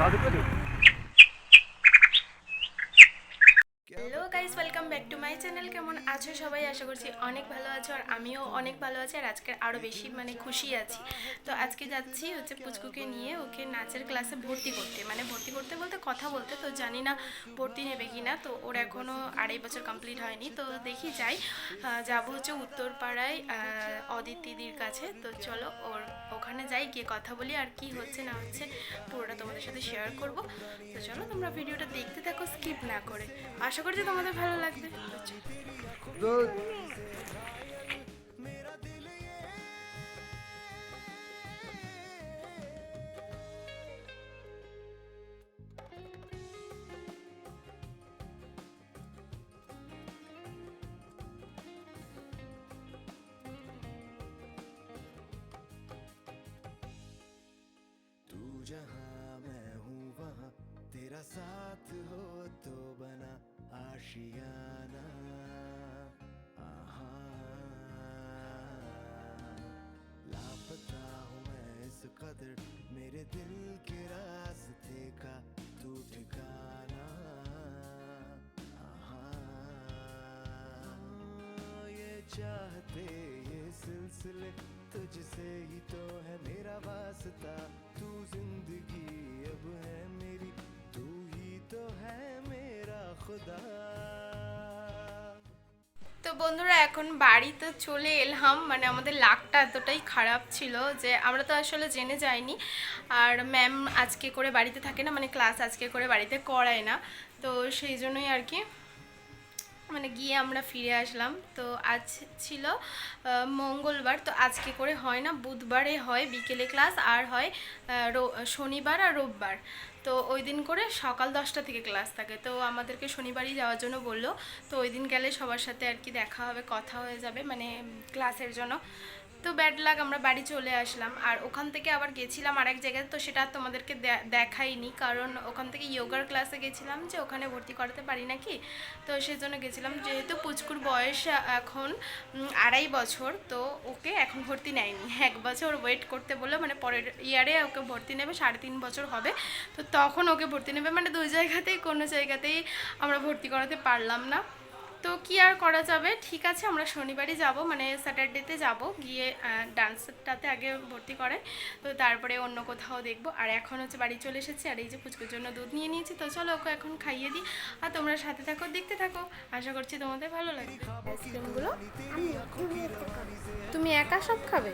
Hello guys, welcome back to my channel. কেমন আছো সবাই? আশা করছি অনেক ভালো আছো, আর আমিও অনেক ভালো আছি। আর আজকে আরও বেশি খুশি আছি। তো আজকে যাচ্ছি হচ্ছে পুচকুকে নিয়ে ওকে নাচের ক্লাসে ভর্তি করতে, ভর্তি করতে বলতে কথা বলতে। তো জানি না ভর্তি নেবে কি না, তো ওর এখনও 2.5 বছর কমপ্লিট হয়নি। তো দেখি যাই, যাবো হচ্ছে উত্তরপাড়ায় অদিতিদির কাছে। তো চলো ওখানে যাই, গিয়ে কথা বলি, আর কি হচ্ছে না হচ্ছে পুরোটা তোমাদের সাথে শেয়ার করব। তো চলো তোমরা ভিডিওটা দেখতে থাকো স্কিপ না করে। আশা করছি তোমাদের ভালো লাগবে। जहां मैं हूँ वहां तेरा साथ हो तो बना आशियाना। आहा, लापता हूँ मैं इस कदर मेरे दिल के रास्ते का तू ठिकाना। आहा, ये चाहते ये सिलसिले तुझसे ही तो है मेरा वास्ता। तू जिंदगी अब है मेरी, तू ही तो है मेरा खुदा। তো বন্ধুরা, এখন বাড়িতে চলে এলাম। আমাদের লাকটা এতটাই খারাপ ছিল যে আমরা তো আসলে জেনে যাইনি। আর ম্যাম আজকে করে বাড়িতে থাকে না, ক্লাস আজকে করে বাড়িতে করায় না। তো সেই জন্যই আর কি গিয়ে আমরা ফিরে আসলাম। তো আজ ছিল মঙ্গলবার, তো আজকে করে হয় না, বুধবারে হয় বিকেলে ক্লাস, আর হয় শনিবার আর রোববার। তো ওই দিন করে সকাল 10টা থেকে ক্লাস থাকে। তো আমাদেরকে শনিবারই যাওয়ার জন্য বললো। তো ওই দিন গেলে সবার সাথে আর কি দেখা হবে, কথা হয়ে যাবে ক্লাসের জন্য। তো ব্যাড লাক, আমরা বাড়ি চলে আসলাম। আর ওখান থেকে আবার গেছিলাম আরেক জায়গায়, তো সেটা তোমাদেরকে দেখাইনি, কারণ ওখান থেকে যোগার ক্লাসে গেছিলাম, যে ওখানে ভর্তি করাতে পারি নাকি। তো সেই জন্য গেছিলাম, যেহেতু পুচকুর বয়স এখন 2.5 বছর, তো ওকে এখন ভর্তি নেয়নি। 1 বছর ওয়েট করতে বললো, পরের ইয়ারে ওকে ভর্তি নেবে, 3.5 বছর হবে, তো তখন ওকে ভর্তি নেবে। দুই জায়গাতেই কোনো জায়গাতেই আমরা ভর্তি করাতে পারলাম না। তো কি আর করা যাবে, ঠিক আছে, আমরা শনিবারই যাব, স্যাটারডেতে যাব, গিয়ে ডান্সটাতে আগে ভর্তি করে, তো তারপরে অন্য কোথাও দেখব। আর এখন হচ্ছে বাড়ি চলে এসেছি, আর এই যে পুচকুর জন্য দুধ নিয়ে নিয়েছি। তো চলো ওকে এখন খাইয়ে দিই, আর তোমরা সাথে থাকো, দেখতে থাকো, আশা করছি তোমাদের ভালো লাগবে। আইসক্রিমগুলো তুমি একা সব খাবে?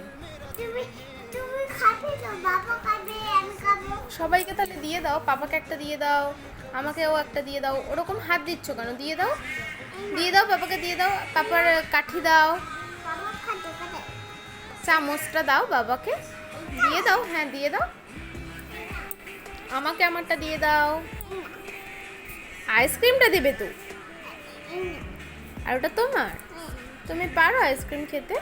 সবাইকে তাহলে দিয়ে দাও, পাপাকে একটা দিয়ে দাও, আমাকেও একটা দিয়ে দাও। ওরকম হাত দিচ্ছ কেন? দিয়ে দাও, দিয়ে দাও, পাপাকে দিয়ে দাও, পাপার কাঠি দাও, চামচটা দাও বাবাকে, দিয়ে দাও, হ্যাঁ দিয়ে দাও, আমাকে আমারটা দিয়ে দাও। আইসক্রিমটা দেবে তো, আর ওটা তোমার, তুমি পারো আইসক্রিম খেতে।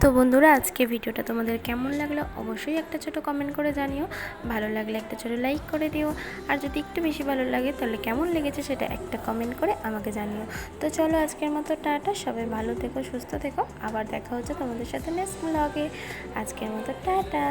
তো বন্ধুরা, আজকে ভিডিওটা তোমাদের কেমন লাগলো অবশ্যই একটা ছোট কমেন্ট করে জানিও। ভালো লাগলে একটা ছোট লাইক করে দিও, আর যদি একটু বেশি ভালো লাগে তাহলে কেমন লেগেছে সেটা একটা কমেন্ট করে আমাকে জানিও। তো চলো আজকের মতো টাটা, সবাই ভালো থেকো, সুস্থ থেকো, আবার দেখা হচ্ছে তোমাদের সাথে নেক্সট ব্লগে। আজকের মতো টাটা।